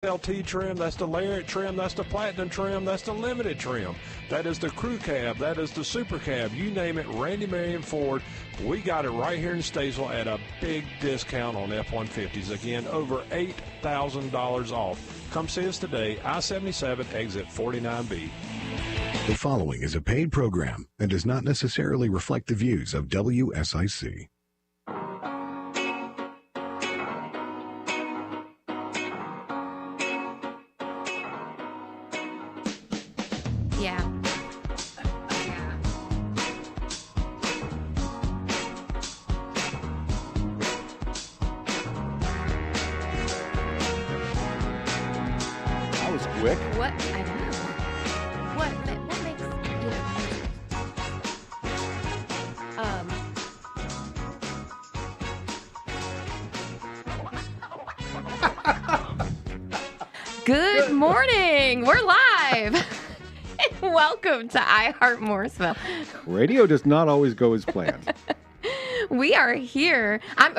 LT trim, that's the Lariat trim, that's the Platinum trim, that's the Limited trim. That is the Crew Cab, that is the Super Cab, you name it, Randy Marion Ford. We got it right here in Statesville at a big discount on F-150s. Again, over $8,000 off. Come see us today, I-77, exit 49B. The following is a paid program and does not necessarily reflect the views of WSIC. Quick. What? I know. What makes, Good morning. We're live. Welcome to Heart Mooresville. Radio does not always go as planned. We are here. I'm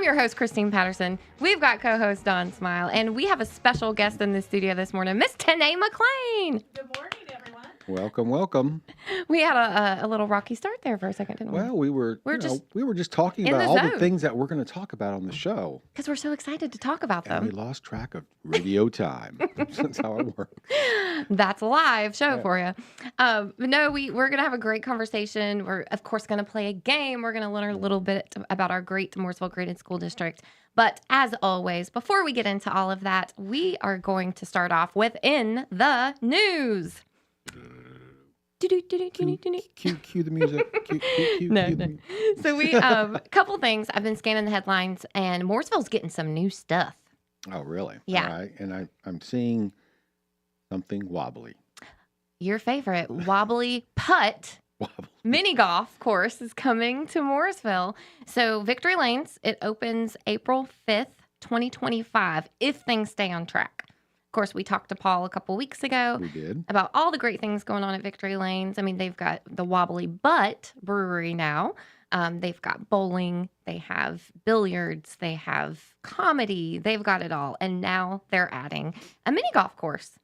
your host, Christine Patterson. We've got co-host Don Smyle, and we have a special guest in the studio this morning, Miss Tanae McLean. Good morning, everyone. Welcome, welcome. We had a little rocky start there for a second, didn't we? Well, we were just talking in about the all zone. the things that we're going to talk about on the show. Because we're so excited to talk about And them. we lost track of radio time. That's how it works. That's a live show Yeah. for you. But no, we're going to have a great conversation. We're, of course, going to play a game. We're going to learn a little bit about our great Mooresville Graded School District. But as always, before we get into all of that, we are going to start off with In the News. Cue the music. Cue No. the music. So we, a couple things. I've been scanning the headlines, and Mooresville's getting some new stuff. Oh, really? Yeah. All right. And I'm seeing something wobbly. Your favorite, wobbly putt. Wobbly. Mini golf course is coming to Mooresville. So Victory Lanes, it opens April 5th, 2025, if things stay on track. Of course, we talked to Paul a couple weeks ago We did. about all the great things going on at Victory Lanes. I mean, they've got the Wobbly Butt Brewery now. They've got bowling, they have billiards, they have comedy, they've got it all. And now they're adding a mini golf course.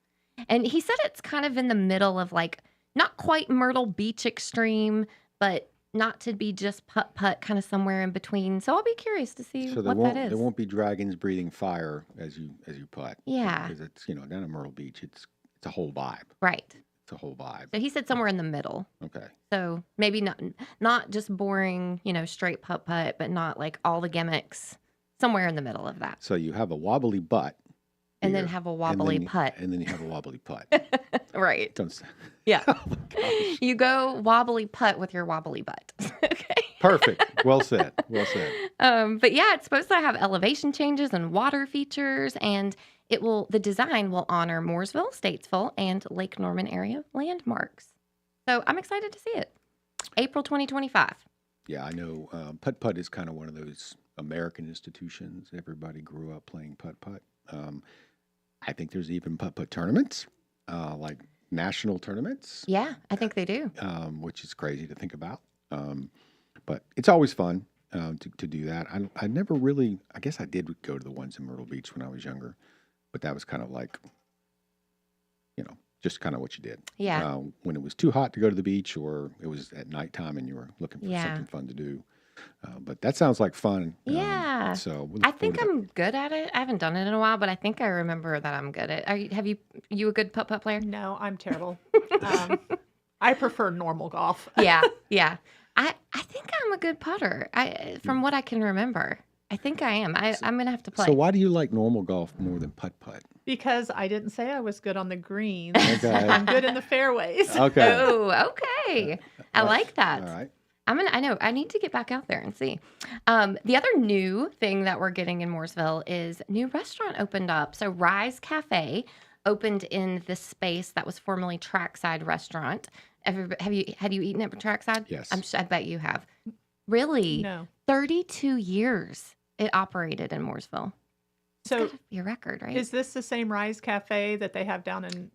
And he said it's kind of in the middle of like, not quite Myrtle Beach extreme, but not to be just putt-putt, kind of somewhere in between. So I'll be curious to see So what that is. there won't be dragons breathing fire as you putt. Yeah. Because it's, down at Myrtle Beach, it's a whole vibe. Right. It's a whole vibe. So he said somewhere in the middle. Okay. So maybe not just boring, straight putt-putt, but not like all the gimmicks. Somewhere in the middle of that. So you have a wobbly butt. And then here, have a wobbly putt. And then you have a wobbly putt. Right. Don't say. Yeah. Oh my gosh. You go wobbly putt with your wobbly butt. Okay. Perfect. Well said. Well said. But yeah, it's supposed to have elevation changes and water features, and the design will honor Mooresville, Statesville, and Lake Norman area landmarks. So I'm excited to see it. April 2025. Yeah, I know putt-putt is kind of one of those American institutions. Everybody grew up playing putt-putt. I think there's even putt-putt tournaments, like national tournaments. Yeah, I think they do. Which is crazy to think about. But it's always fun to do that. I never really, I guess I did go to the ones in Myrtle Beach when I was younger, but that was kind of like, just kind of what you did. Yeah. When it was too hot to go to the beach or it was at nighttime and you were looking for Yeah. something fun to do. But that sounds like fun. Yeah. So we'll I look think forward I'm good at it. I haven't done it in a while, but I think I remember that I'm good at it. Have you a good putt-putt player? No, I'm terrible. I prefer normal golf. Yeah. I think I'm a good putter. From what I can remember. I think I am. I'm going to have to play. So why do you like normal golf more than putt-putt? Because I didn't say I was good on the greens. Okay. I'm good in the fairways. Okay. Oh, okay. I like that. All right. I know. I need to get back out there and see. The other new thing that we're getting in Mooresville is new restaurant opened up. So Rise Cafe opened in this space that was formerly Trackside Restaurant. Had you eaten at Trackside? Yes. I bet you have. Really? No. 32 years it operated in Mooresville. So It's gotta be a record, right? is this the same Rise Cafe that they have down in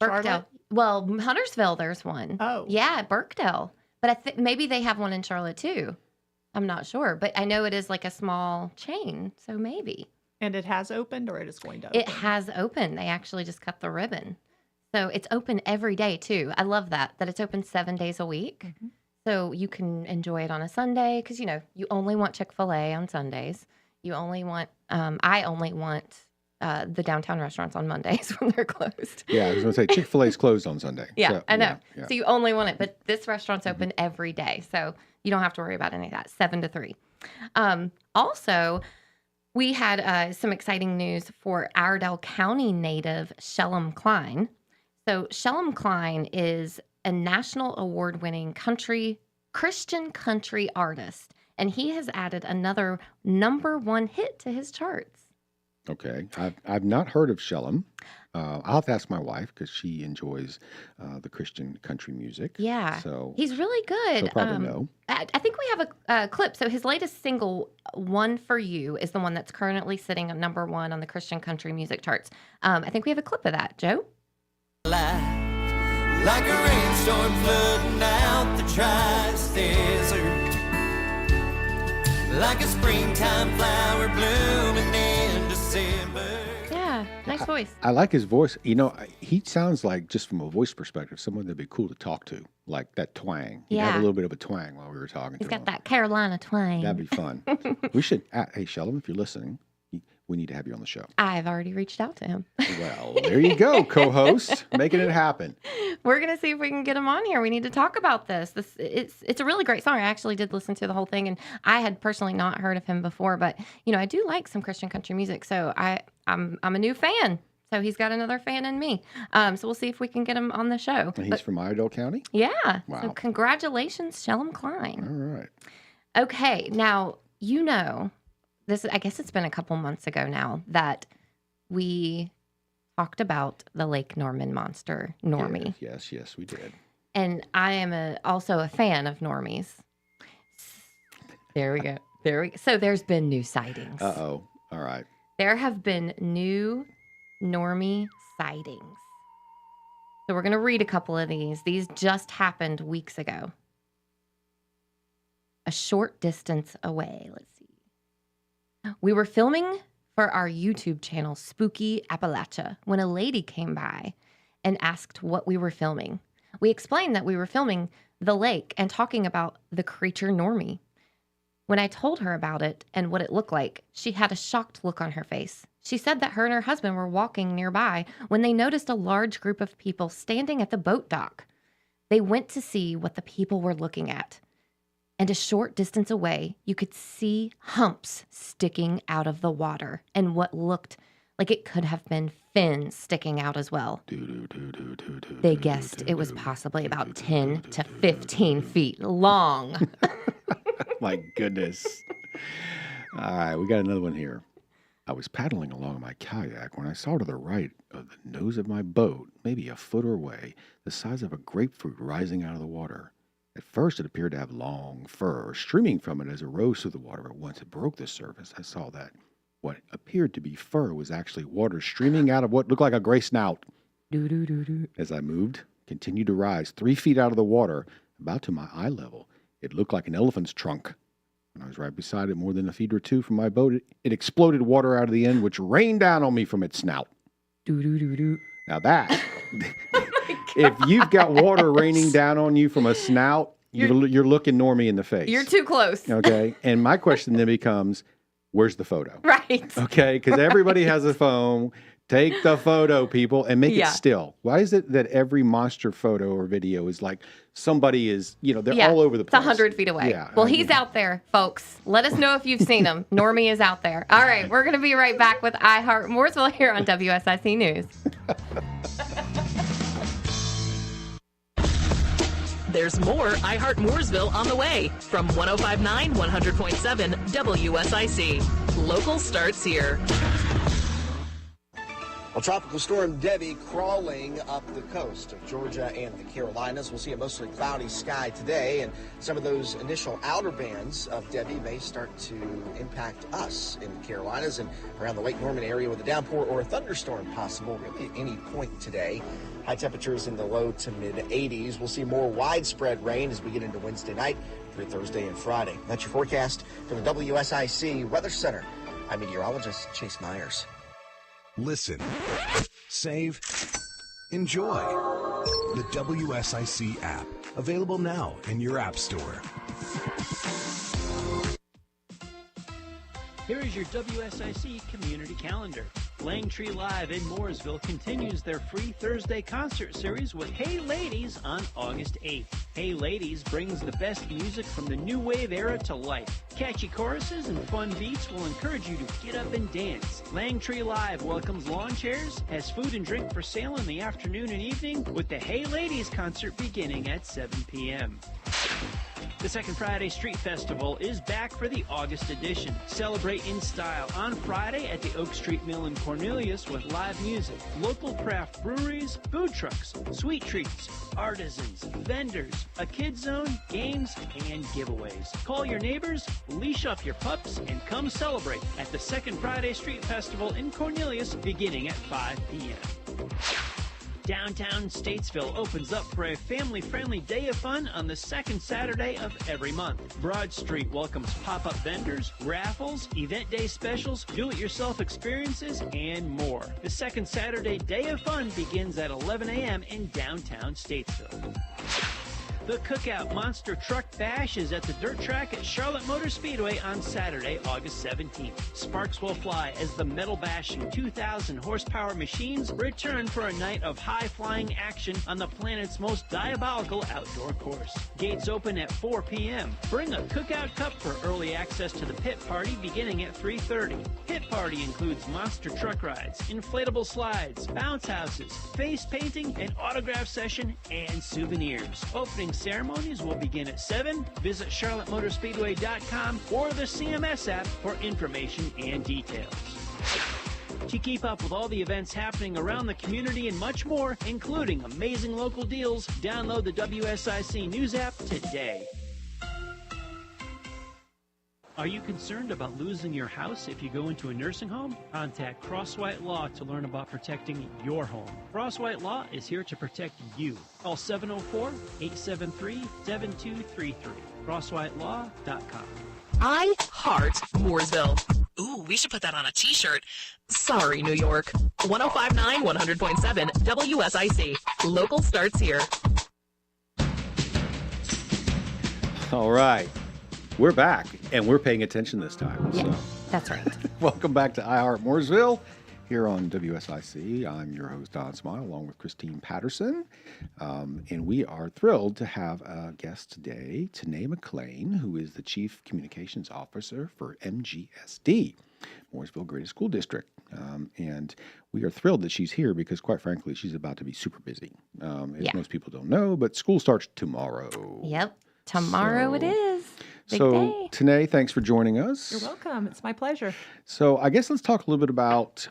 Burkdale. Charlotte? Well, Huntersville, there's one. Oh. Yeah, Burkdale. But I think maybe they have one in Charlotte too. I'm not sure, but I know it is like a small chain, so maybe. And it has opened, or it is going to open? It has opened. They actually just cut the ribbon. So it's open every day, too. I love that it's open 7 days a week. Mm-hmm. So you can enjoy it on a Sunday because, you only want Chick-fil-A on Sundays. You only want, I only want the downtown restaurants on Mondays when they're closed. Yeah, I was going to say Chick-fil-A's closed on Sunday. Yeah, So, I know. yeah. So you only want it, but this restaurant's open every day. So you don't have to worry about any of that, 7 to 3. Also, we had some exciting news for Iredell County native Shellam Klein. So Shellam Klein is a national award-winning Christian country artist, and he has added another #1 hit to his charts. Okay. I've not heard of Shellam. I'll have to ask my wife because she enjoys the Christian country music. Yeah. So he's really good. she'll probably know. I think we have a clip. So his latest single, One For You, is the one that's currently sitting at #1 on the Christian country music charts. I think we have a clip of that. Joe? Like a rainstorm flooding out the tri-desert, like a springtime flower blooming in December. Yeah, nice voice. I like his voice. He sounds like, just from a voice perspective, someone that'd be cool to talk to. Like that twang. He had Yeah. a little bit of a twang while we were talking He's to got him. that Carolina twang. That'd be fun. We should, hey, Shellam, if you're listening, we need to have you on the show. I've already reached out to him. Well, there you go, co-host, making it happen. We're going to see if we can get him on here. We need to talk about this. It's a really great song. I actually did listen to the whole thing, and I had personally not heard of him before, but I do like some Christian country music, so I'm a new fan. So he's got another fan in me. So we'll see if we can get him on the show. And he's from Iredell County? Yeah. Wow. So congratulations, Shellam Klein. All right. Okay, now this. I guess it's been a couple months ago now that we talked about the Lake Norman monster, Normie. Yes, we did. And I am also a fan of normies. There we go. So there's been new sightings. Uh-oh. All right. There have been new normie sightings. So we're going to read a couple of these. These just happened weeks ago. A short distance away. Let's see. We were filming for our YouTube channel, Spooky Appalachia, when a lady came by and asked what we were filming. We explained that we were filming the lake and talking about the creature Normie. When I told her about it and what it looked like, she had a shocked look on her face. She said that her and her husband were walking nearby when they noticed a large group of people standing at the boat dock. They went to see what the people were looking at. And a short distance away, you could see humps sticking out of the water and what looked like it could have been fins sticking out as well. They guessed it was possibly about 10 to 15 feet long. My goodness. All right, we got another one here. I was paddling along my kayak when I saw to the right of the nose of my boat, maybe a foot away, the size of a grapefruit rising out of the water. At first, it appeared to have long fur streaming from it as it rose through the water, but once it broke the surface, I saw that what appeared to be fur was actually water streaming out of what looked like a gray snout. As I moved, continued to rise 3 feet out of the water, about to my eye level. It looked like an elephant's trunk. When I was right beside it, more than a feet or two from my boat, it exploded water out of the end, which rained down on me from its snout. Now that, if you've got water raining down on you from a snout, you're looking Normie in the face. You're too close. Okay. And my question then becomes, where's the photo? Right. Okay. Because everybody has a phone. Take the photo, people, and make it still. Why is it that every monster photo or video is like somebody is, they're all over the place? It's 100 feet away. Yeah, well, he's out there, folks. Let us know if you've seen him. Normie is out there. All right. We're going to be right back with Heart Mooresville here on WSIC News. There's more Heart Mooresville on the way from 105.9, 100.7 WSIC. Local starts here. Well, Tropical Storm Debbie crawling up the coast of Georgia and the Carolinas. We'll see a mostly cloudy sky today, and some of those initial outer bands of Debbie may start to impact us in the Carolinas and around the Lake Norman area with a downpour or a thunderstorm possible really at any point today. High temperatures in the low to mid 80s. We'll see more widespread rain as we get into Wednesday night through Thursday and Friday. That's your forecast from the WSIC Weather Center. I'm meteorologist Chase Myers. Listen, save, enjoy. The WSIC app, available now in your app store. Here is your WSIC community calendar. Langtree Live in Mooresville continues their free Thursday concert series with Hey Ladies on August 8th. Hey Ladies brings the best music from the new wave era to life. Catchy choruses and fun beats will encourage you to get up and dance. Langtree Live welcomes lawn chairs, has food and drink for sale in the afternoon and evening, with the Hey Ladies concert beginning at 7 p.m. The Second Friday Street Festival is back for the August edition. Celebrate in style on Friday at the Oak Street Mill in Cornelius with live music, local craft breweries, food trucks, sweet treats, artisans, vendors, a kids zone, games, and giveaways. Call your neighbors, leash up your pups, and come celebrate at the Second Friday Street Festival in Cornelius beginning at 5 p.m. Downtown Statesville opens up for a family-friendly day of fun on the second Saturday of every month. Broad Street welcomes pop-up vendors, raffles, event day specials, do-it-yourself experiences, and more. The second Saturday day of fun begins at 11 a.m. in downtown Statesville. The Cookout Monster Truck Bash is at the dirt track at Charlotte Motor Speedway on Saturday, August 17th. Sparks will fly as the metal-bashing 2,000 horsepower machines return for a night of high-flying action on the planet's most diabolical outdoor course. Gates open at 4 p.m. Bring a Cookout Cup for early access to the pit party beginning at 3:30. Pit party includes monster truck rides, inflatable slides, bounce houses, face painting, an autograph session, and souvenirs. Opening ceremonies will begin at 7. Visit charlottemotorspeedway.com or the CMS app for information and details. To keep up with all the events happening around the community and much more, including amazing local deals, download the WSIC News app today. Are you concerned about losing your house if you go into a nursing home? Contact Crosswhite Law to learn about protecting your home. Crosswhite Law is here to protect you. Call 704-873-7233. CrosswhiteLaw.com. I Heart Mooresville. Ooh, we should put that on a t-shirt. Sorry, New York. 105.9, 100.7, WSIC. Local starts here. All right. We're back, and we're paying attention this time. Yeah, So. that's right. Welcome back to Heart Mooresville here on WSIC. I'm your host, Don Smyle, along with Christine Patterson. And we are thrilled to have a guest today, Tanae McLean, who is the Chief Communications Officer for MGSD, Mooresville Greatest School District. And we are thrilled that she's here because, quite frankly, she's about to be super busy. As most people don't know, but school starts tomorrow. Yep. Tomorrow it is. Big So, day. Tanae, thanks for joining us. You're welcome. It's my pleasure. So, I guess let's talk a little bit about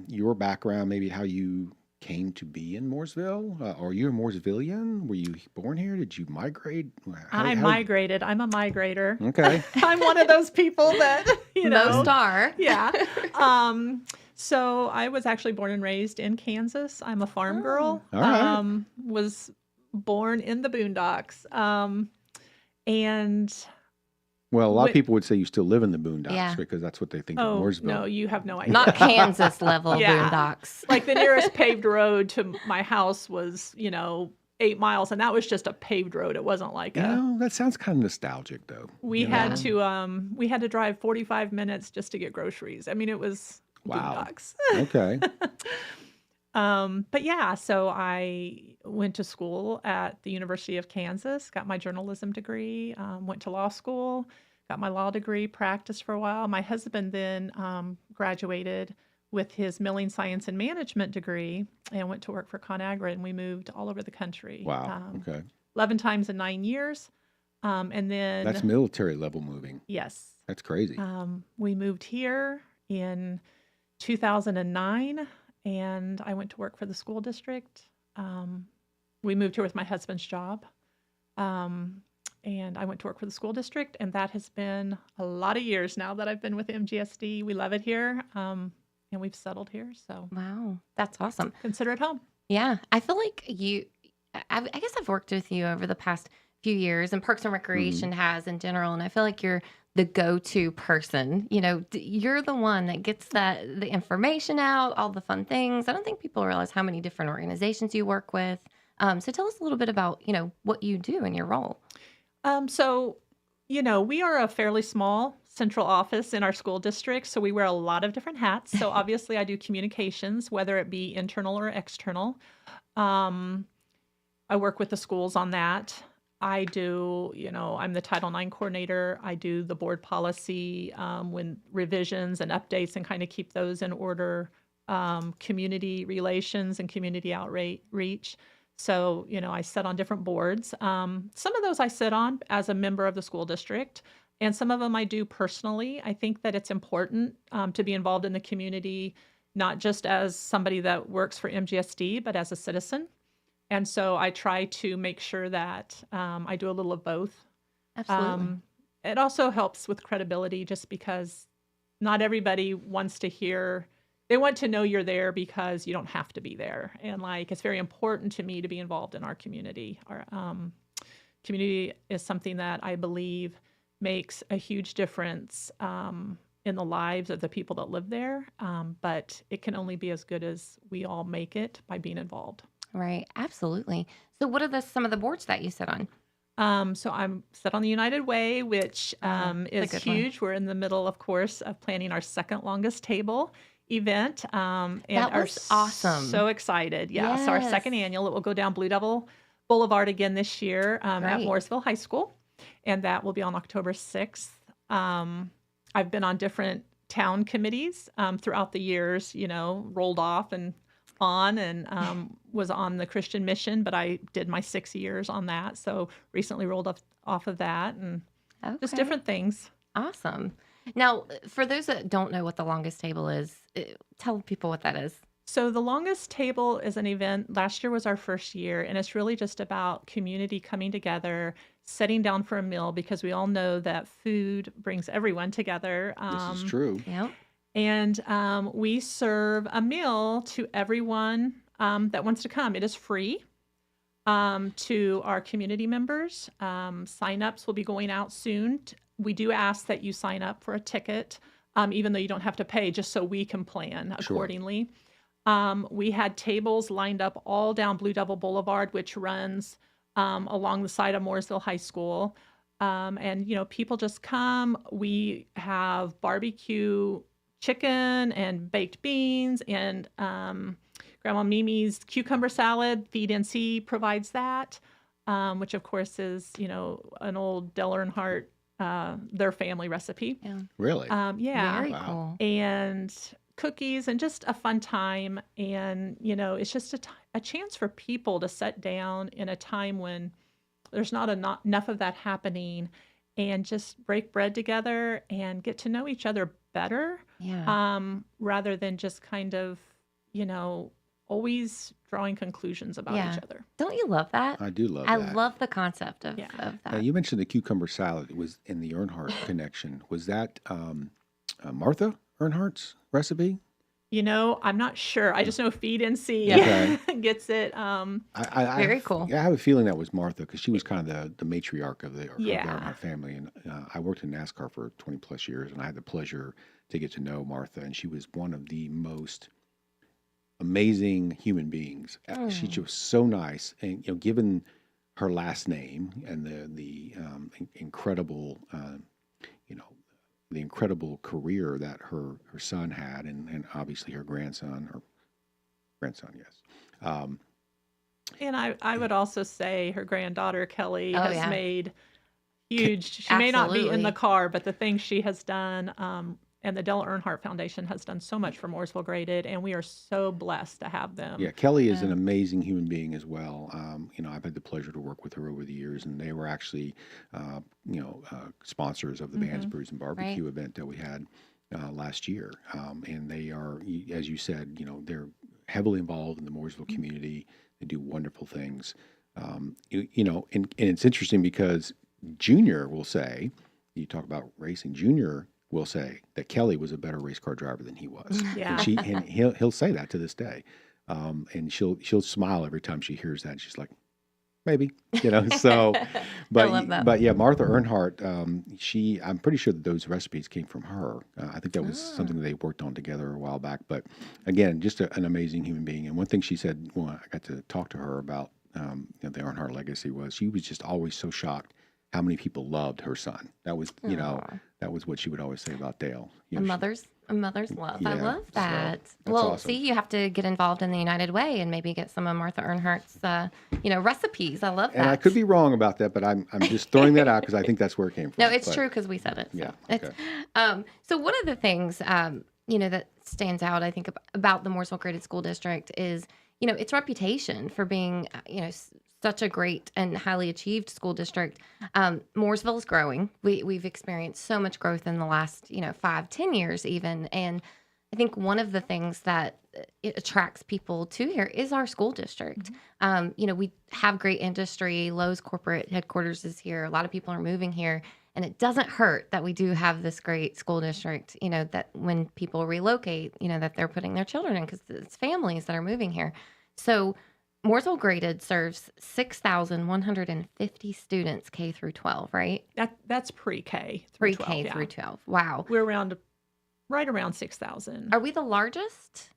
your background, maybe how you came to be in Mooresville. Are you a Mooresvillian? Were you born here? Did you migrate? I migrated. I'm a migrator. Okay. I'm one of those people that, Most are. Yeah. So I was actually born and raised in Kansas. I'm a farm girl. All right. Was born in the boondocks. And Well, a lot of people would say you still live in the boondocks Yeah. because that's what they think of Mooresville. no, you have no idea. Not Kansas level Yeah. boondocks. Like the nearest paved road to my house was, 8 miles, and that was just a paved road. It wasn't like That sounds kind of nostalgic, though. we had to drive 45 minutes just to get groceries. I mean, it was boondocks. Okay. But yeah, so I went to school at the University of Kansas, got my journalism degree, went to law school, got my law degree, practiced for a while. My husband then graduated with his milling science and management degree and went to work for ConAgra, and we moved all over the country. Wow. Okay. 11 times in 9 years. And then... That's military level moving. Yes. That's crazy. We moved here in 2009, and I went to work for the school district. We moved here with my husband's job, and I went to work for the school district, and that has been a lot of years now that I've been with MGSD. We love it here, and we've settled here, so Wow, that's awesome. consider it home. Yeah, I feel like I guess I've worked with you over the past few years, and Parks and Recreation has in general, and I feel like you're the go-to person. You're the one that gets the information out, all the fun things. I don't think people realize how many different organizations you work with. So tell us a little bit about, what you do in your role. So, we are a fairly small central office in our school district, so we wear a lot of different hats. So obviously I do communications, whether it be internal or external. I work with the schools on that. I do, I'm the Title IX coordinator. I do the board policy when revisions and updates and kind of keep those in order. Community relations and community outreach. So, I sit on different boards. Some of those I sit on as a member of the school district, and some of them I do personally. I think that it's important to be involved in the community, not just as somebody that works for MGSD, but as a citizen. And so I try to make sure that I do a little of both. Absolutely. It also helps with credibility just because not everybody wants to hear. They want to know you're there because you don't have to be there. And it's very important to me to be involved in our community. Our community is something that I believe makes a huge difference in the lives of the people that live there. But it can only be as good as we all make it by being involved. Right. Absolutely. So what are some of the boards that you sit on? So I'm set on the United Way, which is huge. We're in the middle, of course, of planning our second longest table event. And that was awesome. So excited. Yeah. So our second annual, it will go down Blue Devil Boulevard again this year at Mooresville High School. And that will be on October 6th. I've been on different town committees throughout the years, rolled off and on, and was on the Christian Mission, but I did my 6 years on that. So recently rolled off of that, and just different things. Awesome. Now, for those that don't know what the longest table is, tell people what that is. So the longest table is an event. Last year was our first year, and it's really just about community coming together, sitting down for a meal, because we all know that food brings everyone together. This is true. Yep. And we serve a meal to everyone that wants to come. It is free to our community members. Sign-ups will be going out soon. We do ask that you sign up for a ticket, even though you don't have to pay, just so we can plan accordingly. We had tables lined up all down Blue Devil Boulevard, which runs along the side of Mooresville High School. And, people just come. We have barbecue chicken and baked beans and Grandma Mimi's cucumber salad. Feed NC provides that, which of course is, an old Dell Earnhardt, their family recipe. Yeah. Really? Yeah. Very cool. And cookies and just a fun time. And, it's just a chance for people to sit down in a time when there's not enough of that happening, and just break bread together and get to know each other better. Yeah. Rather than just kind of, always drawing conclusions about each other. Don't you love that? I do love I that. love the concept of Now, that. you mentioned the cucumber salad. It was in the Earnhardt connection. Was that Martha Earnhardt's recipe? I'm not sure. I just know Feed NC gets it. Very cool. Yeah, I have a feeling that was Martha, because she was kind of the matriarch of the Yeah. Earnhardt family. And I worked in NASCAR for 20 plus years, and I had the pleasure to get to know Martha, and she was one of the most amazing human beings. She was so nice, and given her last name and the incredible the incredible career that her son had, and obviously her grandson, yes. And I would also say her granddaughter Kelly has made huge. She may not be in the car, but the things she has done. And the Dell Earnhardt Foundation has done so much for Mooresville Graded, and we are so blessed to have them. Yeah, Kelly is an amazing human being as well. I've had the pleasure to work with her over the years, and they were actually, sponsors of the Bands, Brews, and Barbecue event that we had last year. And they are, as you said, they're heavily involved in the Mooresville community. They do wonderful things. And it's interesting because Junior will say, you talk about racing, Junior will say that Kelly was a better race car driver than he was. Yeah. And he'll say that to this day. And she'll smile every time she hears that. She's like, maybe, so, love that. but yeah, Martha Earnhardt, I'm pretty sure that those recipes came from her. I think that was something that they worked on together a while back, but again, just an amazing human being. And one thing she said when I got to talk to her about, the Earnhardt legacy was she was just always so shocked how many people loved her son. That was, that was what she would always say about Dale. A mother's love. I Yeah, love that. so Well, awesome. see, you have to get involved in the United Way and maybe get some of Martha Earnhardt's, recipes. I love that. And I could be wrong about that, but I'm just throwing that out because I think that's where it came from. No, it's But, true because we said it. So Yeah, It's, okay. so one of the things, that stands out, I think, about the Mooresville Graded School District is, its reputation for being, such a great and highly achieved school district. Mooresville is growing. We've experienced so much growth in the last, 5-10 years even. And I think one of the things that it attracts people to here is our school district. We have great industry. Lowe's corporate headquarters is here. A lot of people are moving here. And it doesn't hurt that we do have this great school district, that when people relocate, that they're putting their children in because it's families that are moving here. So Mooresville Graded serves 6,150 students K through 12, right? That's pre-K. Pre-K through 12. Wow. We're right around 6,000. Are we the largest?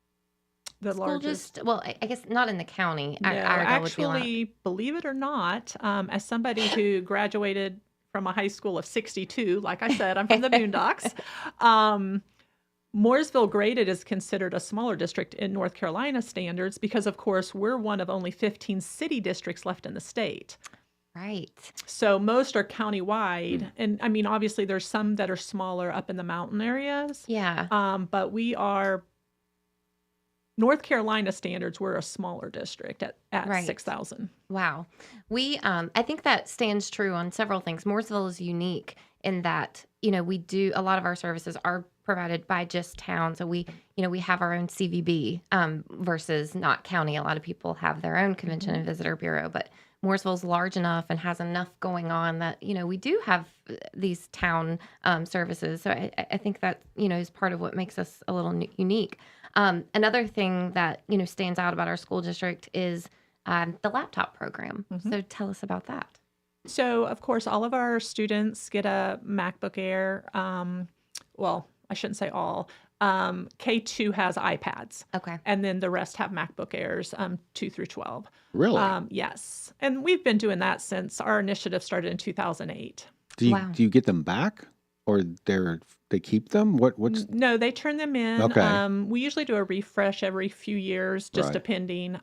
The school largest. Well, I guess not in the county. No, Iredell would be a lot. actually, believe it or not, as somebody who graduated from a high school of 62, like I said, I'm from the Boondocks. Mooresville Graded is considered a smaller district in North Carolina standards because, of course, we're one of only 15 city districts left in the state. Right. So most are countywide. And I mean, obviously, there's some that are smaller up in the mountain areas. Yeah. But we are, North Carolina standards, we're a smaller district at Right. 6,000. Wow. I think that stands true on several things. Mooresville is unique in that, we do, a lot of our services are provided by just town. So we have our own CVB versus not county. A lot of people have their own convention and visitor bureau, but Mooresville's large enough and has enough going on that, we do have these town services. So I think that, is part of what makes us a little unique. Another thing that, stands out about our school district is the laptop program. So tell us about that. So, of course, all of our students get a MacBook Air. Well, I shouldn't say all. K2 has iPads. Okay. And then the rest have MacBook Airs, 2 through 12. Really? Yes. And we've been doing that since our initiative started in 2008. Do you Wow. do you get them back, or they keep them? What's No, they turn them in. Okay. We usually do a refresh every few years, just Right. depending.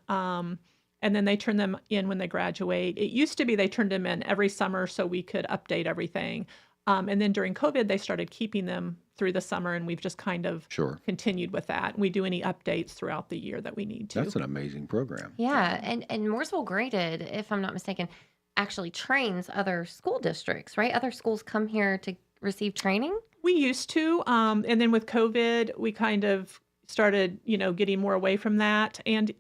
And then they turn them in when they graduate. It used to be they turned them in every summer so we could update everything. And then during COVID, they started keeping them through the summer, and we've just kind of Sure. continued with that. We do any updates throughout the year that we need to. That's an amazing program. Yeah. And Mooresville Graded, if I'm not mistaken, actually trains other school districts, right? Other schools come here to receive training. We used to, and then with COVID, we kind of started, getting more away from that. And,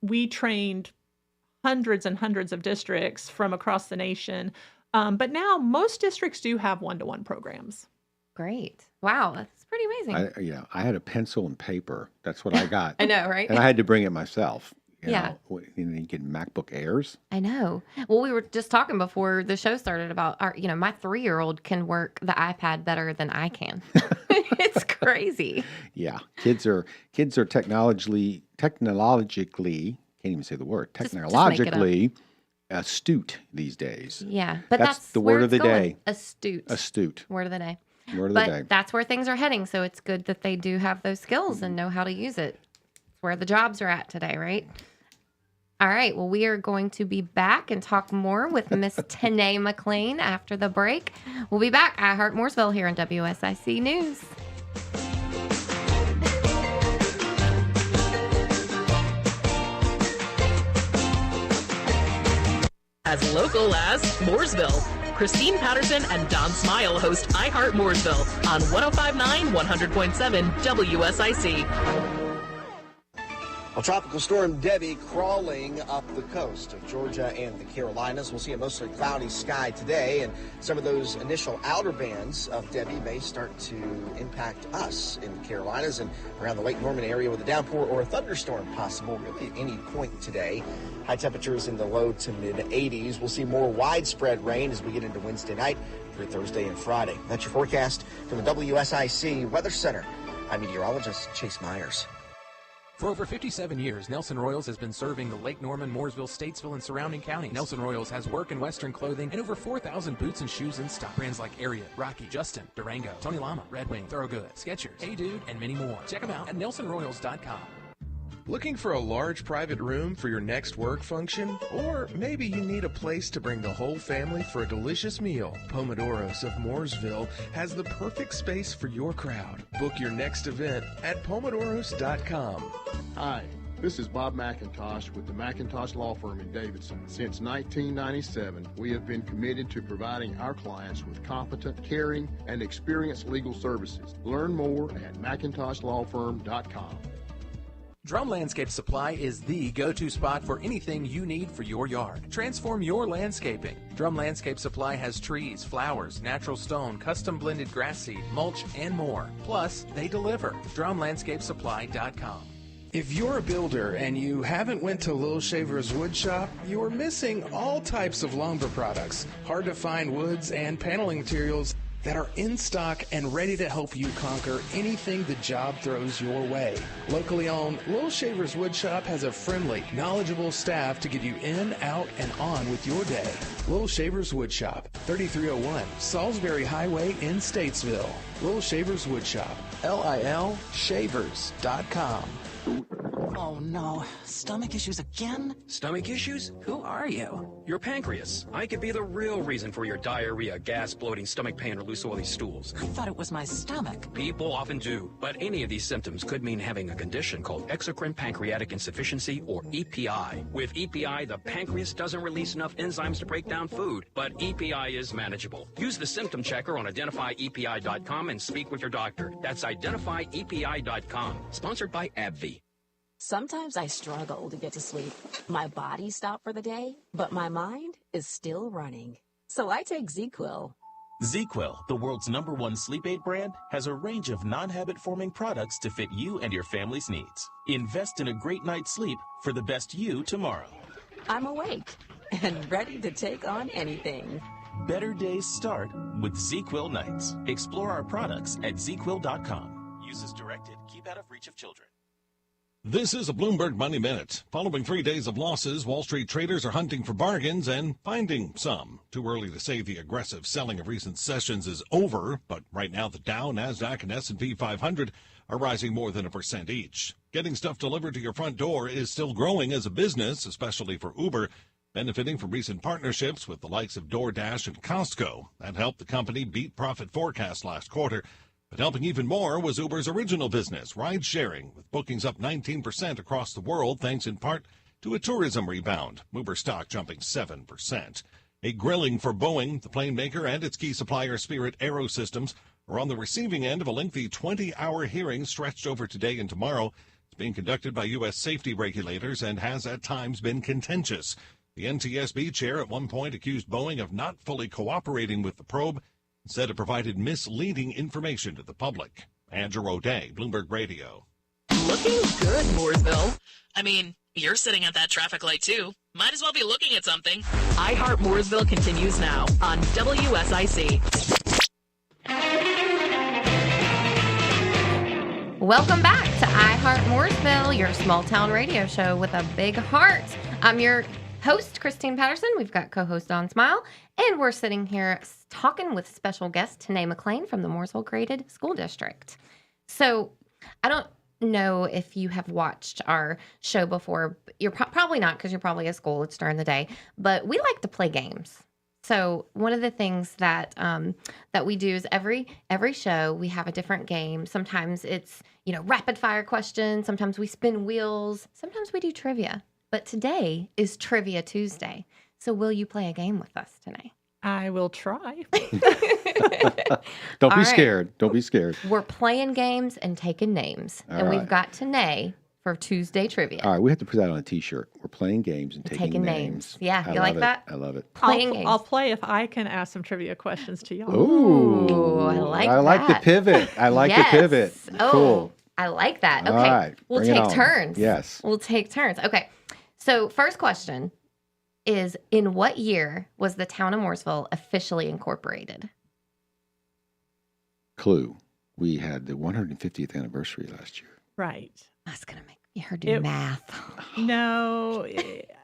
we trained hundreds and hundreds of districts from across the nation. But now most districts do have one-to-one programs. Great. Wow. That's pretty amazing. I had a pencil and paper. That's what I got. I know, right? And I had to bring it myself. Yeah. And then you get MacBook Airs. I know. Well, we were just talking before the show started about our, my 3-year-old can work the iPad better than I can. It's crazy. Yeah. Kids are technologically, can't even say the word, Just make it up. technologically astute these days. Yeah. But That's that's the where word of it's the going. day. Astute. Astute. Word of the day. Word of But the day. that's where things are heading. So it's good that they do have those skills and know how to use it. It's where the jobs are at today, right? All right. Well, we are going to be back and talk more with Miss Tanae McLean after the break. We'll be back at Heart Mooresville here on WSIC News. As local as Mooresville. Christine Patterson and Don Smyle host Heart Mooresville on 105.9, 100.7 WSIC. Well, Tropical Storm Debbie crawling up the coast of Georgia and the Carolinas. We'll see a mostly cloudy sky today, and some of those initial outer bands of Debbie may start to impact us in the Carolinas and around the Lake Norman area with a downpour or a thunderstorm possible really at any point today. High temperatures in the low to mid 80s. We'll see more widespread rain as we get into Wednesday night through Thursday and Friday. That's your forecast from the WSIC Weather Center. I'm meteorologist Chase Myers. For over 57 years, Nelson Royals has been serving the Lake Norman, Mooresville, Statesville, and surrounding counties. Nelson Royals has work and Western clothing and over 4,000 boots and shoes in stock. Brands like Ariat, Rocky, Justin, Durango, Tony Lama, Red Wing, Thorogood, Skechers, Hey Dude, and many more. Check them out at nelsonroyals.com. Looking for a large private room for your next work function? Or maybe you need a place to bring the whole family for a delicious meal. Pomodoros of Mooresville has the perfect space for your crowd. Book your next event at pomodoros.com. Hi, this is Bob McIntosh with the McIntosh Law Firm in Davidson. Since 1997, we have been committed to providing our clients with competent, caring, and experienced legal services. Learn more at McIntoshLawFirm.com. Drum Landscape Supply is the go-to spot for anything you need for your yard. Transform your landscaping. Drum Landscape Supply has trees, flowers, natural stone, custom blended grass seed, mulch, and more. Plus, they deliver. DrumLandscapeSupply.com. If you're a builder and you haven't went to Little Shaver's Wood Shop, you're missing all types of lumber products, hard to find woods and paneling materials that are in stock and ready to help you conquer anything the job throws your way. Locally owned, Little Shaver's Wood Shop has a friendly, knowledgeable staff to get you in, out, and on with your day. Little Shaver's Wood Shop, 3301 Salisbury Highway in Statesville. Little Shaver's Wood Shop, LILshavers.com. Oh no, stomach issues again? Stomach issues? Who are you? Your pancreas. I could be the real reason for your diarrhea, gas, bloating, stomach pain, or loose oily stools. I thought it was my stomach. People often do, but any of these symptoms could mean having a condition called exocrine pancreatic insufficiency, or EPI. With EPI, the pancreas doesn't release enough enzymes to break down food, but EPI is manageable. Use the symptom checker on identifyepi.com and speak with your doctor. That's identifyepi.com. Sponsored by AbbVie. Sometimes I struggle to get to sleep. My body stopped for the day, but my mind is still running. So I take ZzzQuil. ZzzQuil, the world's #1 sleep aid brand, has a range of non-habit-forming products to fit you and your family's needs. Invest in a great night's sleep for the best you tomorrow. I'm awake and ready to take on anything. Better days start with ZzzQuil nights. Explore our products at ZzzQuil.com. Use as directed. Keep out of reach of children. This is a Bloomberg Money Minute. Following 3 days of losses, Wall Street traders are hunting for bargains and finding some. Too early to say the aggressive selling of recent sessions is over, but right now the Dow, NASDAQ, and S&P 500 are rising more than 1% each. Getting stuff delivered to your front door is still growing as a business, especially for Uber, benefiting from recent partnerships with the likes of DoorDash and Costco. That helped the company beat profit forecasts last quarter. But helping even more was Uber's original business, ride-sharing, with bookings up 19% across the world, thanks in part to a tourism rebound, Uber stock jumping 7%. A grilling for Boeing, the plane maker, and its key supplier Spirit Aerosystems are on the receiving end of a lengthy 20-hour hearing stretched over today and tomorrow. It's being conducted by U.S. safety regulators and has at times been contentious. The NTSB chair at one point accused Boeing of not fully cooperating with the probe. Instead, it provided misleading information to the public. Andrew O'Day, Bloomberg Radio. Looking good, Mooresville. I mean, you're sitting at that traffic light, too. Might as well be looking at something. Heart Mooresville continues now on WSIC. Welcome back to Heart Mooresville, your small town radio show with a big heart. I'm your host, Christine Patterson. We've got co-host Don Smyle, and we're sitting here talking with special guest Tanae McLean from the Mooresville Graded School District. So I don't know if you have watched our show before. You're probably not, because you're probably at school. It's during the day. But we like to play games. So one of the things that that we do is every show we have a different game. Sometimes it's, rapid fire questions. Sometimes we spin wheels. Sometimes we do trivia. But today is Trivia Tuesday. So will you play a game with us tonight? I will try. Don't be scared. Don't be scared. We're playing games and taking names. And we've got Tanae for Tuesday trivia. All right, we have to put that on a T-shirt. We're playing games and taking names. Yeah, I you like love that? I love it. Playing games. I'll play if I can ask some trivia questions to y'all. Ooh, I like I like the that. pivot. I like Yes. the pivot. Oh, Cool. I like that. Okay. All right, We'll bring it take on. turns. Yes. We'll take turns. Okay. So, first question is, in what year was the town of Mooresville officially incorporated? Clue. We had the 150th anniversary last year. Right. That's going to make her do math. No,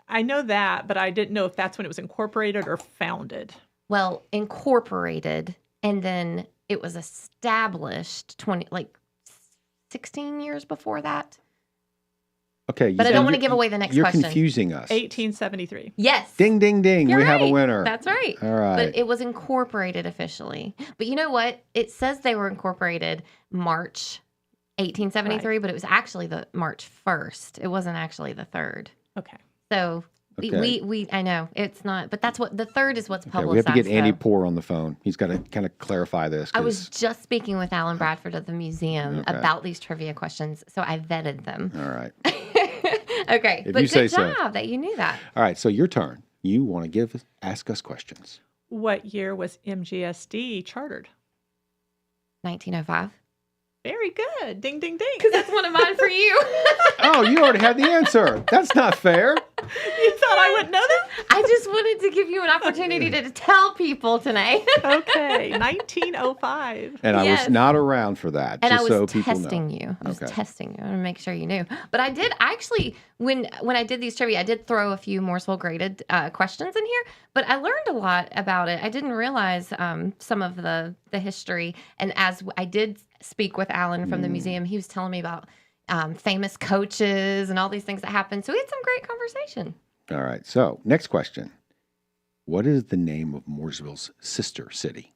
I know that, but I didn't know if that's when it was incorporated or founded. Well, incorporated, and then it was established 16 years before that. Okay. But I don't want to give away the next question. You're confusing us. 1873. Yes. Ding, ding, ding. You're we have a right. winner. That's right. All right. But it was incorporated officially. But you know what? It says they were incorporated March 1873, but it was actually the March 1st. It wasn't actually the 3rd. Okay. So Okay. we I know it's not, but that's what the 3rd is what's Okay, publicized. we have to get Andy though. Poor on the phone. He's got to kind of clarify this. I was just speaking with Alan Bradford of the museum Okay. about these trivia questions, so I vetted them. All right. Okay, If but you good say so. job that you knew that. All right. So your turn. You want to ask us questions. What year was MGSD chartered? 1905. Very good. Ding, ding, ding. Because that's one of mine for you. Oh, you already had the answer. That's not fair. You thought I would know that? I just wanted to give you an opportunity to tell people tonight. Okay, 1905. And I Yes. was not around for that. And I just was so people testing know. you. I was Okay. testing you. I want to make sure you knew. But I did actually, when I did these trivia, I did throw a few Mooresville graded questions in here. But I learned a lot about it. I didn't realize some of the history. And as I did speak with Alan from the museum, he was telling me about famous coaches and all these things that happened. So we had some great conversation. All right. So next question. What is the name of Mooresville's sister city?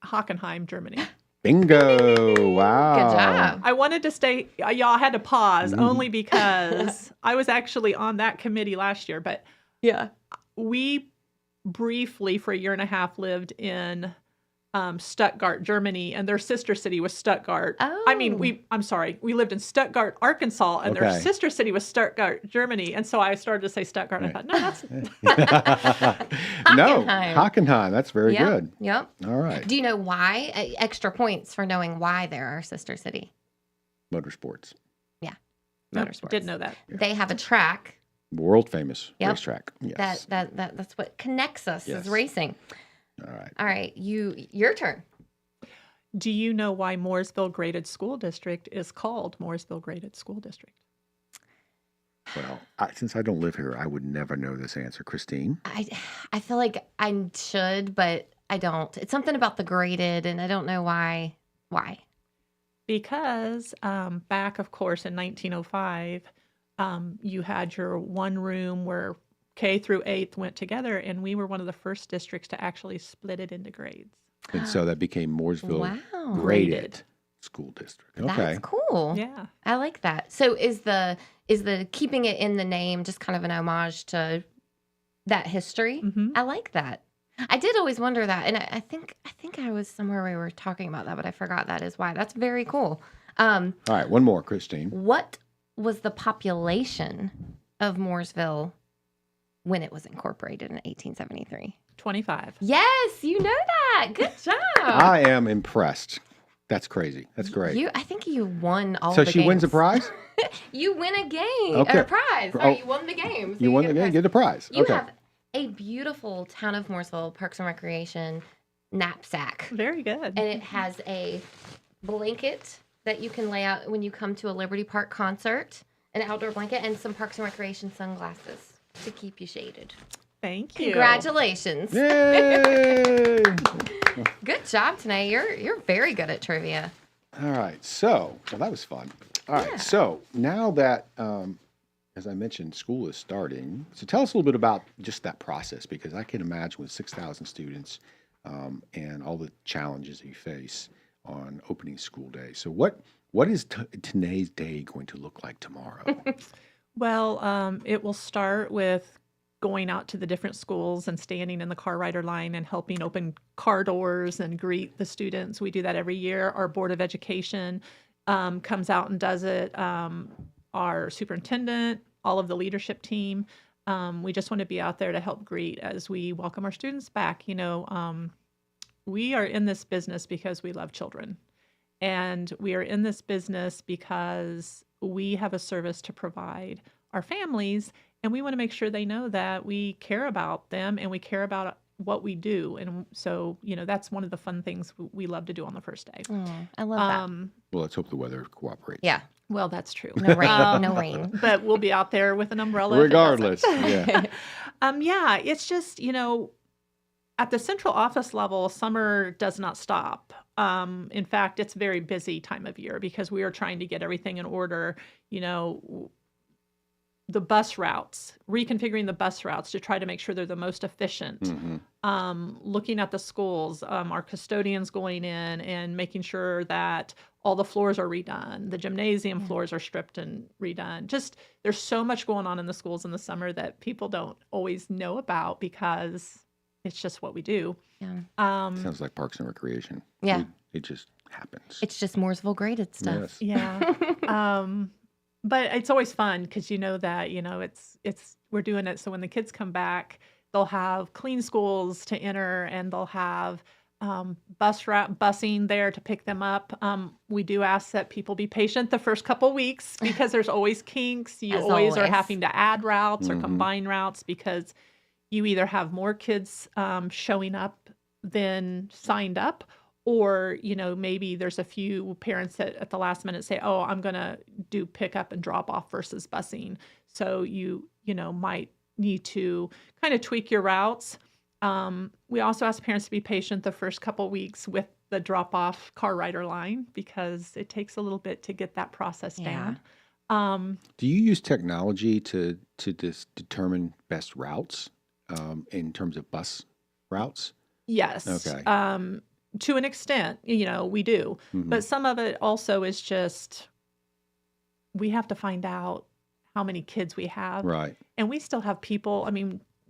Hockenheim, Germany. Bingo. Wow. Good job. I wanted to stay, y'all had to pause only because I was actually on that committee last year, but yeah, we briefly for a year and a half lived in Stuttgart, Germany, and their sister city was Stuttgart. Oh. I mean, we lived in Stuttgart, Arkansas, and their Okay. sister city was Stuttgart, Germany. And so I started to say Stuttgart, and I thought, no, that's No, Hockenheim. Hockenheim. That's very Yep, good. Yep. All right. Do you know why? Extra points for knowing why they're our sister city. Motorsports. Yeah. Nope, Motorsports. didn't know that. They have a track World famous Yep. racetrack. Yes. that's what connects us Yes. is racing. All right. All right, your turn. Do you know why Mooresville Graded School District is called Mooresville Graded School District? Well, since I don't live here, I would never know this answer. Christine? I feel like I should, but I don't. It's something about the graded, and I don't know why. Why? Because back, of course, in 1905, you had your one room where K through 8th went together, and we were one of the first districts to actually split it into grades. And so that became Mooresville Wow. Graded School District. Okay. That's cool. Yeah. I like that. So is the keeping it in the name just kind of an homage to that history? Mm-hmm. I like that. I did always wonder that, and I think I was somewhere we were talking about that, but I forgot that is why. That's very cool. All right, one more, Christine. What was the population of Mooresville when it was incorporated in 1873? 25. Yes, you know that. Good job. I am impressed. That's crazy. That's great. I think you won all So the she wins a games. prize? You win a game, Okay. or a prize. Oh, Sorry, you won the game. So You won get the a game, prize. get a prize. You Okay. have a beautiful Town of Mooresville Parks and Recreation knapsack. Very good. And it has a blanket that you can lay out when you come to a Liberty Park concert, an outdoor blanket, and some Parks and Recreation sunglasses to keep you shaded. Thank you. Congratulations. Yay! Good job, Tanae. You're very good at trivia. All right. So, well, that was fun. All right. So now that, as I mentioned, school is starting. So tell us a little bit about just that process, because I can imagine with 6,000 students and all the challenges you face on opening school day. So what is Tanae's day going to look like tomorrow? Well, it will start with going out to the different schools and standing in the car rider line and helping open car doors and greet the students. We do that every year. Our Board of Education comes out and does it. Our superintendent, all of the leadership team. We just want to be out there to help greet as we welcome our students back. We are in this business because we love children. And we are in this business because we have a service to provide our families. And we want to make sure they know that we care about them and we care about what we do. And so, that's one of the fun things we love to do on the first day. I love that. Well, let's hope the weather cooperates. Yeah. Well, that's true. No rain, no rain. But we'll be out there with an umbrella. Regardless. Yeah. It's just, at the central office level, summer does not stop. In fact, it's a very busy time of year because we are trying to get everything in order, the bus routes, reconfiguring the bus routes to try to make sure they're the most efficient. Looking at the schools, our custodians going in and making sure that all the floors are redone. The gymnasium floors are stripped and redone. Just there's so much going on in the schools in the summer that people don't always know about because it's just what we do. Yeah. Sounds like Parks and Recreation. Yeah. It just happens. It's just Mooresville graded stuff. Yes. Yeah. But it's always fun because it's we're doing it so when the kids come back, they'll have clean schools to enter and they'll have busing there to pick them up. We do ask that people be patient the first couple weeks because there's always kinks. You always are having to add routes or combine routes because you either have more kids showing up than signed up, or, maybe there's a few parents that at the last minute say, oh, I'm going to do pickup and drop off versus busing. So you might need to kind of tweak your routes. We also ask parents to be patient the first couple weeks with the drop off car rider line because it takes a little bit to get that process down. Do you use technology to determine best routes in terms of bus routes? Yes. Okay. To an extent, we do. But some of it also is just we have to find out how many kids we have. Right. And we still have people,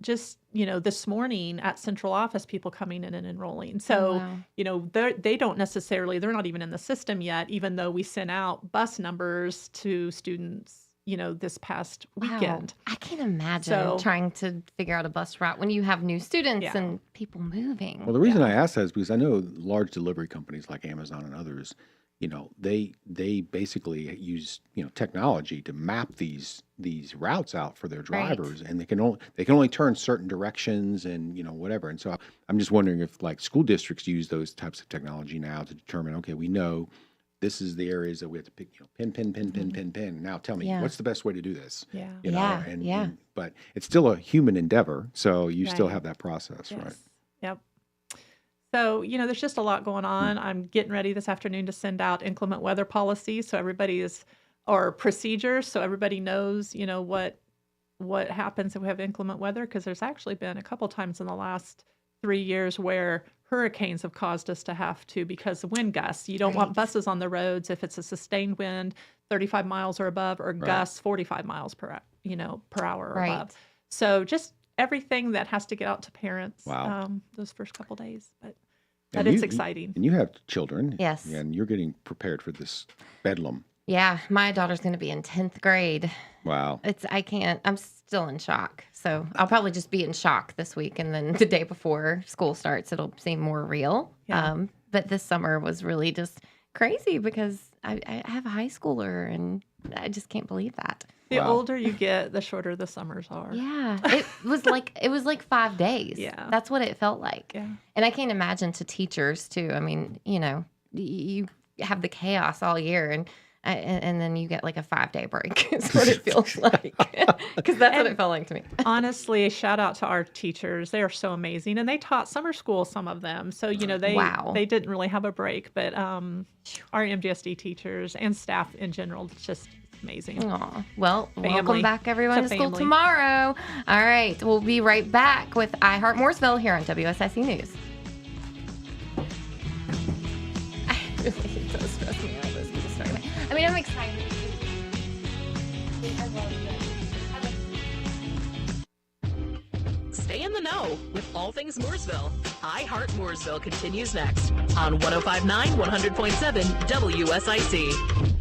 just, this morning at central office, people coming in and enrolling. So, they don't necessarily, they're not even in the system yet, even though we sent out bus numbers to students, this past weekend. I can't imagine trying to figure out a bus route when you have new students Yeah. and people moving. Well, the reason I ask that is because I know large delivery companies like Amazon and others, they basically use technology to map these routes out for their drivers, and they can only turn certain directions and whatever. And so I'm just wondering if like school districts use those types of technology now to determine, okay, we know this is the areas that we have to pick, pin. Now tell me, what's the best way to do this? Yeah. But it's still a human endeavor, so you still Right. have that process, right? Yep. So, there's just a lot going on. I'm getting ready this afternoon to send out inclement weather policies so everybody or procedures so everybody knows, what happens if we have inclement weather, because there's actually been a couple times in the last 3 years where hurricanes have caused us to have to, because of wind gusts. You don't want buses on the roads if it's a sustained wind 35 miles or above, or gusts 45 miles per hour or above. So just everything that has to get out to parents those first couple days. But it's exciting. And you have children. Yes. And you're getting prepared for this bedlam. Yeah, my daughter's going to be in 10th grade. Wow. I'm still in shock. So I'll probably just be in shock this week. And then the day before school starts, it'll seem more real. Yeah. But this summer was really just crazy because I have a high schooler and I just can't believe that. The older you get, the shorter the summers are. Yeah. It was like 5 days. Yeah. That's what it felt like. Yeah. And I can't imagine to teachers too. I mean, you have the chaos all year and then you get like a 5-day break is what it feels like. Because that's what it felt like to me. Honestly, shout out to our teachers. They are so amazing. And they taught summer school, some of them. So, they didn't really have a break. But our MGSD teachers and staff in general, it's just amazing. Aw. Well, Family. welcome back everyone to school family. tomorrow. All right. We'll be right back with Heart Mooresville here on WSIC News. It does stress me out. Those people start. I mean, I'm excited. I love it. Stay in the the know with all things Mooresville. Heart Mooresville continues next on 105.9, 100.7 WSIC.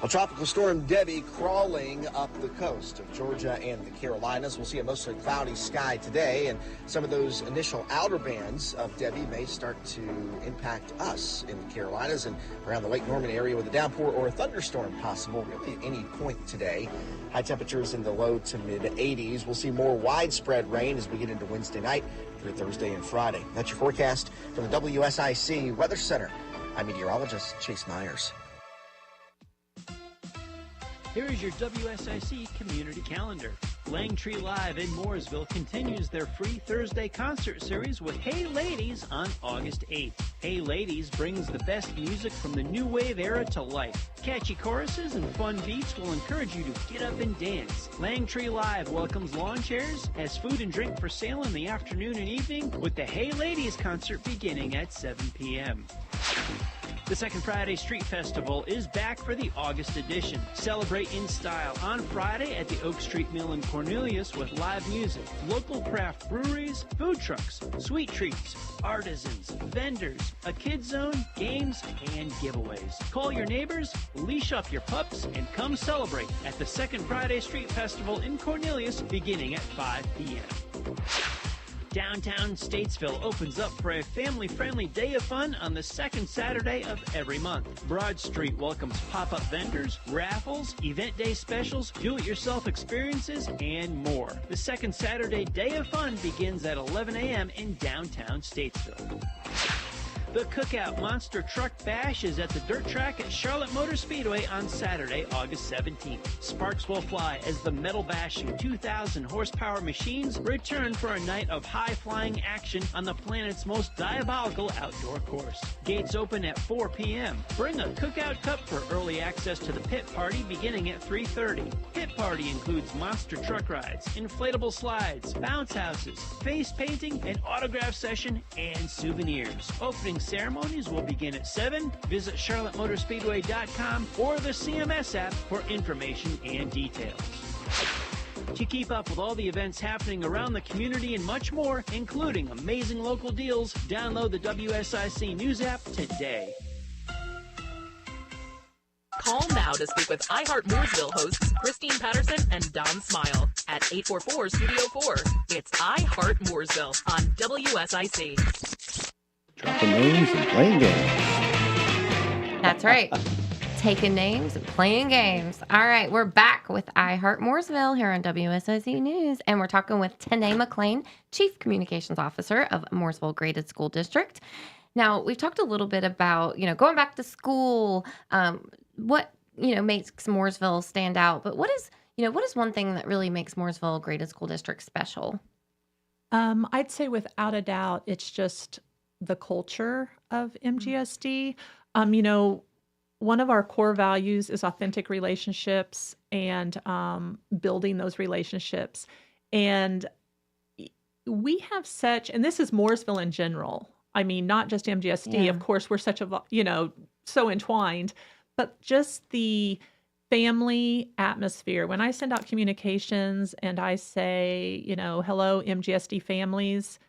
Well, Tropical Storm Debbie crawling up the coast of Georgia and the Carolinas. We'll see a mostly cloudy sky today, and some of those initial outer bands of Debbie may start to impact us in the Carolinas and around the Lake Norman area with a downpour or a thunderstorm possible really at any point today. High temperatures in the low to mid 80s. We'll see more widespread rain as we get into Wednesday night through Thursday and Friday. That's your forecast from the WSIC Weather Center. I'm meteorologist Chase Myers. Here is your WSIC community calendar. Langtree Live in Mooresville continues their free Thursday concert series with Hey Ladies on August 8th. Hey Ladies brings the best music from the new wave era to life. Catchy choruses and fun beats will encourage you to get up and dance. Langtree Live welcomes lawn chairs, has food and drink for sale in the afternoon and evening, with the Hey Ladies concert beginning at 7 p.m. The Second Friday Street Festival is back for the August edition. Celebrate in style on Friday at the Oak Street Mill in Cornelius with live music, local craft breweries, food trucks, sweet treats, artisans, vendors, a kids zone, games, and giveaways. Call your neighbors, leash up your pups, and come celebrate at the Second Friday Street Festival in Cornelius beginning at 5 p.m. Downtown Statesville opens up for a family-friendly day of fun on the second Saturday of every month. Broad Street welcomes pop-up vendors, raffles, event day specials, do-it-yourself experiences, and more. The second Saturday day of fun begins at 11 a.m. in downtown Statesville. The Cookout Monster Truck Bash is at the dirt track at Charlotte Motor Speedway on Saturday, August 17th. Sparks will fly as the metal-bashing 2,000 horsepower machines return for a night of high-flying action on the planet's most diabolical outdoor course. Gates open at 4 p.m. Bring a Cookout Cup for early access to the pit party beginning at 3:30. Pit party includes monster truck rides, inflatable slides, bounce houses, face painting, an autograph session, and souvenirs. Opening ceremonies will begin at 7. Visit charlottemotorspeedway.com or the CMS app for information and details. To keep up with all the events happening around the community and much more, including amazing local deals, download the WSIC News app today. Call now to speak with Heart Mooresville hosts Christine Patterson and Don Smyle at 844-STUDIO-4. It's Heart Mooresville on WSIC. Dropping names and playing games. That's right. Taking names and playing games. All right, we're back with Heart Mooresville here on WSIC News, and we're talking with Tanae McLean, Chief Communications Officer of Mooresville Graded School District. Now, we've talked a little bit about, going back to school, what, makes Mooresville stand out, but what is one thing that really makes Mooresville Graded School District special? I'd say without a doubt, it's just the culture of MGSD. One of our core values is authentic relationships and building those relationships. And we have and this is Mooresville in general. I mean, not just MGSD. Yeah. Of course, we're such so entwined, but just the family atmosphere. When I send out communications and I say, hello, MGSD families,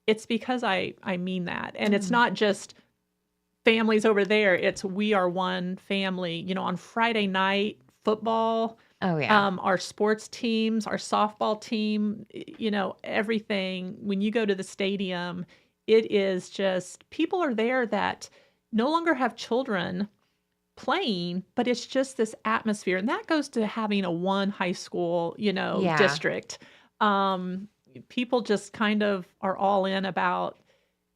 it's because I mean that. And it's not just families over there. It's we are one family. On Friday night, football, our sports teams, our softball team, everything. When you go to the stadium, it is just people are there that no longer have children playing, but it's just this atmosphere. And that goes to having a one high school, district. People just kind of are all in about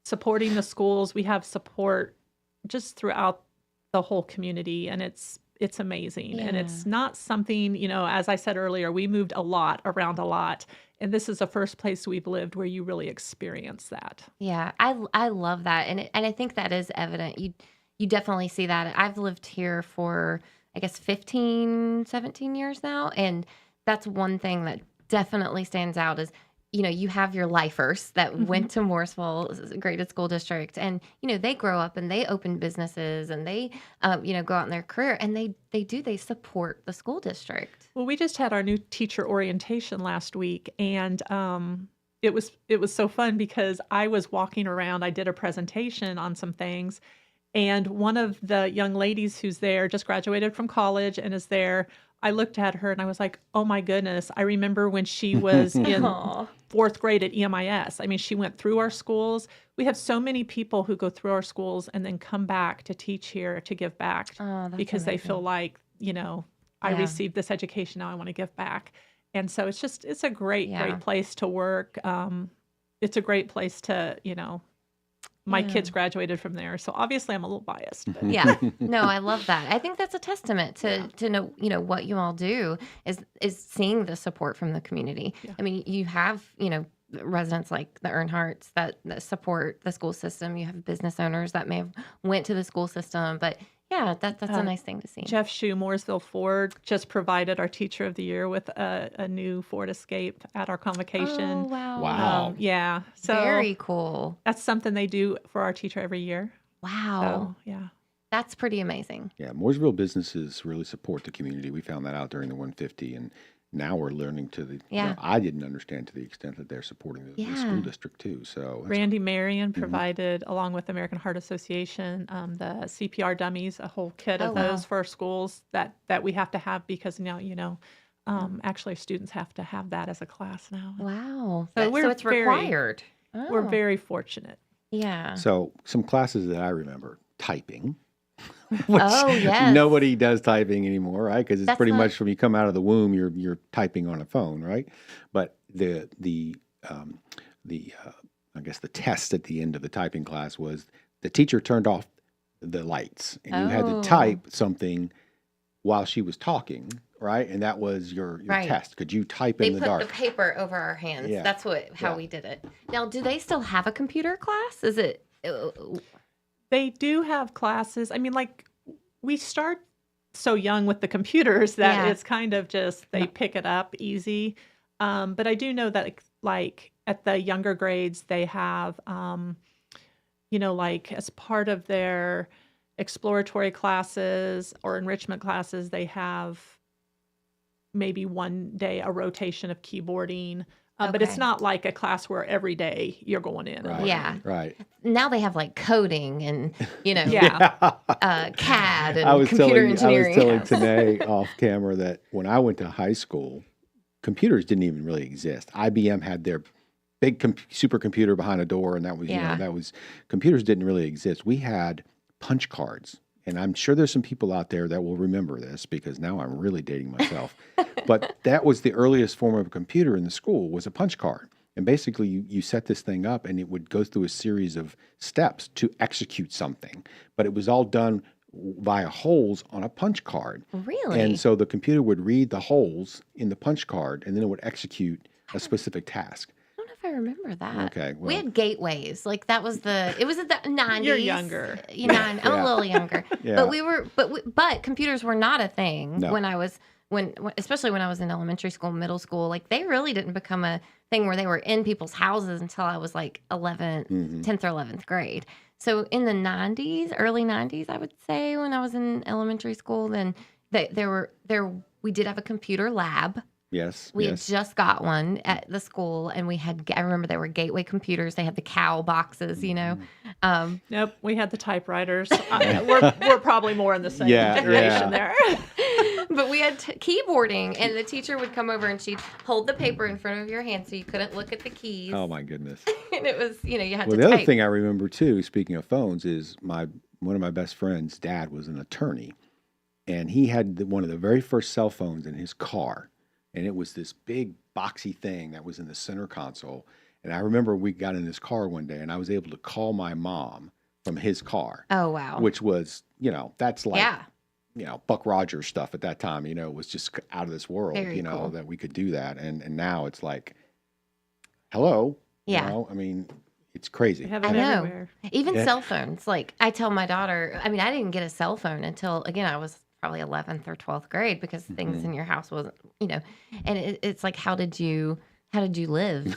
supporting the schools. We have support just throughout the whole community, and it's amazing. Yeah. And it's not something, as I said earlier, we moved around a lot. And this is the first place we've lived where you really experience that. Yeah, I love that. And I think that is evident. You definitely see that. I've lived here for, I guess, 15, 17 years now. And that's one thing that definitely stands out is you have your lifers that went to Mooresville, graded school district, and, they grow up and they open businesses and they, go out in their career and they support the school district. Well, we just had our new teacher orientation last week, and it was so fun because I was walking around. I did a presentation on some things, and one of the young ladies who's there just graduated from college and is there. I looked at her and I was like, oh my goodness. I remember when she was in fourth grade at EMIS. I mean, she went through our schools. We have so many people who go through our schools and then come back to teach here to give back because they feel like, I received this education. Now I want to give back. And so it's a great place to work. It's a great place to, my kids graduated from there. So obviously I'm a little biased. But. Yeah. No, I love that. I think that's a testament to know, what you all do is seeing the support from the community. Yeah. I mean, you have, residents like the Earnhardts that support the school system. You have business owners that may have went to the school system, but yeah, that's a nice thing to see. Jeff Shue, Mooresville Ford, just provided our Teacher of the Year with a new Ford Escape at our convocation. Oh, wow. Wow. Yeah. So very cool. That's something they do for our teacher every year. Wow. So, yeah. That's pretty amazing. Yeah, Mooresville businesses really support the community. We found that out during the 150, and now we're learning to the. I didn't understand to the extent that they're supporting the school district too. So Randy Marion provided, along with the American Heart Association, the CPR dummies, a whole kit of those for our schools that we have to have because now actually students have to have that as a class now. Wow. So it's required. We're very fortunate. Yeah. So some classes that I remember: typing. Yes. Nobody does typing anymore, right? Because it's pretty much when you come out of the womb, you're typing on a phone, right? But I guess the test at the end of the typing class was the teacher turned off the lights, and you had to type something while she was talking, right? And that was your test. Could you type in the dark? They put the paper over our hands. Yeah. That's how we did it. Now, do they still have a computer class? Is it? They do have classes. I mean, like, we start so young with the computers that it's kind of just, they pick it up easy. But I do know that, like, at the younger grades, they have, like, as part of their exploratory classes or enrichment classes, they have maybe one day a rotation of keyboarding. But it's not like a class where every day you're going in. Right. Yeah. Right. Now they have like coding and, CAD and computer engineering. I was telling Tanae off camera that when I went to high school, computers didn't even really exist. IBM had their big supercomputer behind a door, and that was computers didn't really exist. We had punch cards. And I'm sure there's some people out there that will remember this because now I'm really dating myself. But that was the earliest form of a computer in the school was a punch card. And basically you set this thing up and it would go through a series of steps to execute something. But it was all done via holes on a punch card. Really? And so the computer would read the holes in the punch card and then it would execute a specific task. I remember that. Okay. Well, we had gateways. Like it was in the 90s. You're younger. I'm a little younger. Yeah. But computers were not a thing No. especially when I was in elementary school, middle school. Like they really didn't become a thing where they were in people's houses until I was like 10th or 11th grade. So in the 90s, early 90s, I would say when I was in elementary school, then we did have a computer lab. Yes. We had just got one at the school, and I remember they were Gateway computers. They had the cow boxes, Nope, we had the typewriters. We're probably more in the same generation there. But we had keyboarding, and the teacher would come over, and she'd hold the paper in front of your hand so you couldn't look at the keys. Oh, my goodness. And it was, you had to Well, the type. other thing I remember, too, speaking of phones, is one of my best friends' dad was an attorney, and he had one of the very first cell phones in his car. And it was this big boxy thing that was in the center console. And I remember we got in this car one day and I was able to call my mom from his car. Oh, wow. Which was, that's like, Buck Rogers stuff at that time, it was just out of this world, Very cool. that we could do that. And now it's like, hello. Yeah. I mean, it's crazy. Have it I know. everywhere. Even cell phones. Like I tell my daughter, I didn't get a cell phone until, again, I was probably 11th or 12th grade because things in your house wasn't, and it's like, how did you How did you live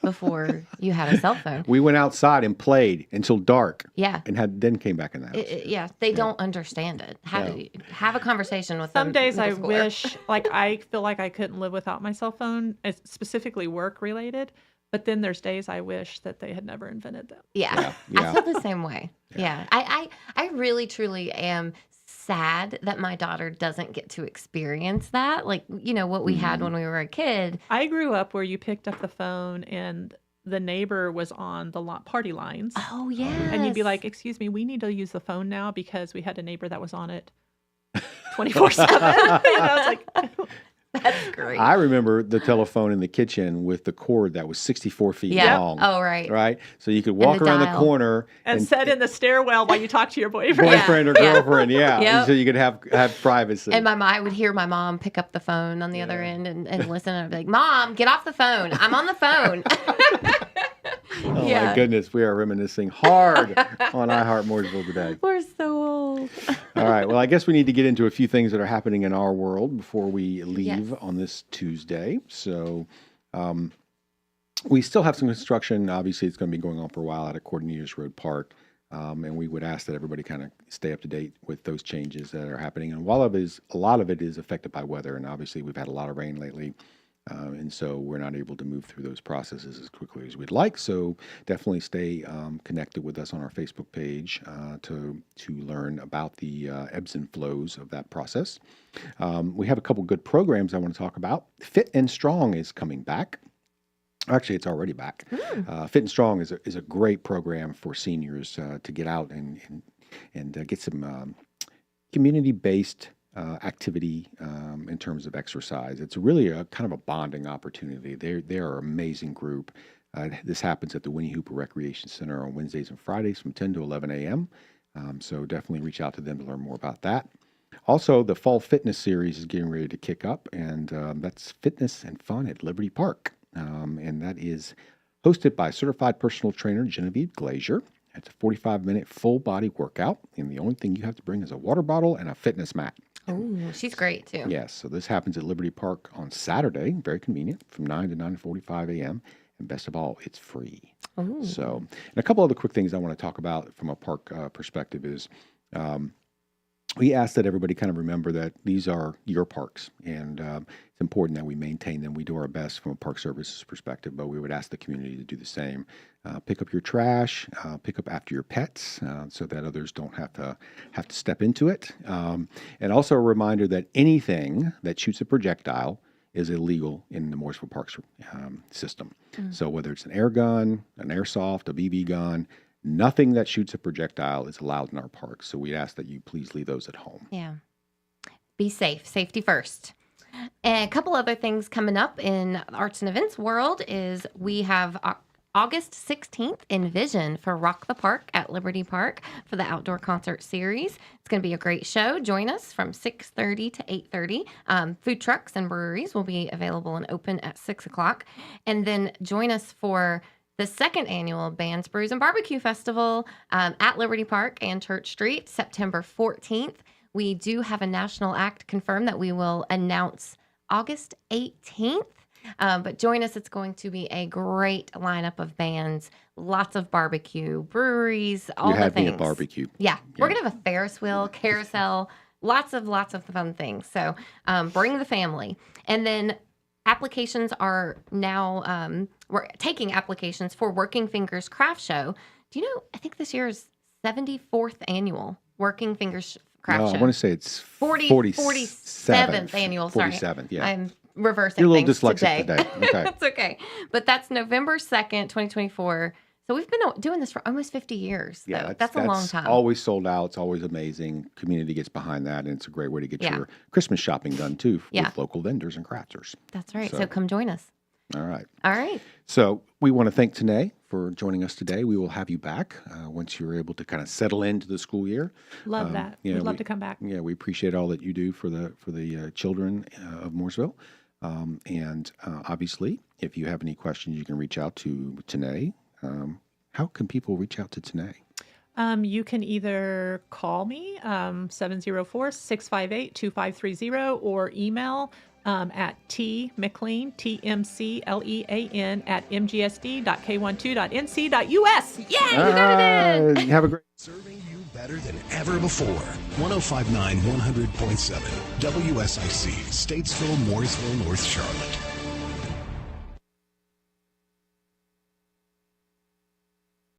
before you had a cell phone? We went outside and played until dark. Yeah. And then came back in the house. They don't understand it. How do you have a conversation with them? Some days I wish, like, I feel like I couldn't live without my cell phone. It's specifically work related. But then there's days I wish that they had never invented them. Yeah. I feel the same way. Yeah. I really, truly am sad that my daughter doesn't get to experience that. Like, what we had when we were a kid. I grew up where you picked up the phone and the neighbor was on the party lines. Oh, yeah. And you'd be like, excuse me, we need to use the phone now because we had a neighbor that was on it 24/7. I was like, that's great. I remember the telephone in the kitchen with the cord that was 64 feet long. Oh, right. Right? So you could walk around the corner. And sit in the stairwell while you talk to your boyfriend. Or girlfriend, So you could have privacy. And I would hear my mom pick up the phone on the other end and listen. And I'd be like, Mom, get off the phone. I'm on the phone. Oh, my goodness. We are reminiscing hard on Heart Mooresville today. We're so old. All right. Well, I guess we need to get into a few things that are happening in our world before we leave on this Tuesday. So we still have some construction. Obviously, it's going to be going on for a while out at Cordoniers Road Park. And we would ask that everybody kind of stay up to date with those changes that are happening. And while a lot of it is affected by weather, and obviously we've had a lot of rain lately. And so we're not able to move through those processes as quickly as we'd like. So definitely stay connected with us on our Facebook page to learn about the ebbs and flows of that process. We have a couple good programs I want to talk about. Fit and Strong is coming back. Actually, it's already back. Fit and Strong is a great program for seniors to get out and get some community-based activity in terms of exercise. It's really a kind of a bonding opportunity. They're an amazing group. This happens at the Winnie Hooper Recreation Center on Wednesdays and Fridays from 10 to 11 a.m. So definitely reach out to them to learn more about that. Also, the Fall Fitness Series is getting ready to kick up, and that's Fitness and Fun at Liberty Park. And that is hosted by certified personal trainer Genevieve Glazier. It's a 45-minute full-body workout, and the only thing you have to bring is a water bottle and a fitness mat. Oh, she's great, too. Yes, so this happens at Liberty Park on Saturday, very convenient, from 9 to 9:45 a.m., and best of all, it's free. Ooh. So, and a couple other quick things I want to talk about from a park perspective is we ask that everybody kind of remember that these are your parks, and it's important that we maintain them. We do our best from a park services perspective, but we would ask the community to do the same. Pick up your trash, pick up after your pets, so that others don't have to step into it. And also a reminder that anything that shoots a projectile is illegal in the Mooresville Parks system. So whether it's an air gun, an airsoft, a BB gun, nothing that shoots a projectile is allowed in our parks. So we ask that you please leave those at home. Yeah. Be safe. Safety first. And a couple other things coming up in the arts and events world is we have August 16th Envision for Rock the Park at Liberty Park for the outdoor concert series. It's going to be a great show. Join us from 6:30 to 8:30. Food trucks and breweries will be available and open at 6 o'clock. And then join us for the second annual Bands, Brews, and Barbecue Festival at Liberty Park and Church Street, September 14th. We do have a national act confirmed that we will announce August 18th. But join us. It's going to be a great lineup of bands, lots of barbecue, breweries, all the things. You had me at barbecue. Yeah. We're going to have a Ferris wheel, carousel, lots of fun things. So bring the family. And then applications are now, we're taking applications for Working Fingers Craft Show. Do you know, I think this year is 74th annual Working Fingers Craft Show. I want to say it's 47th annual. Sorry. 47th, yeah. I'm reversing You're a little things dyslexic today. Okay. That's okay. But that's November 2nd, 2024. So we've been doing this for almost 50 years. Yeah, that's a long time. Always sold out. It's always amazing. Community gets behind that, and it's a great way to get your Christmas shopping done, too, with local vendors and crafters. That's right. So come join us. All right. All right. So we want to thank Tanae for joining us today. We will have you back once you're able to kind of settle into the school year. Love that. We'd love to come back. Yeah, we appreciate all that you do for the children of Mooresville. And obviously, if you have any questions, you can reach out to Tanae. How can people reach out to Tanae? You can either call me, 704-658-2530, or email at T McLean, TMCLEAN at mgsd.k12.nc.us. Yeah, you got it in. Have a great. Serving you better than ever before. 105.9, 100.7. WSIC, Statesville, Mooresville, North Charlotte.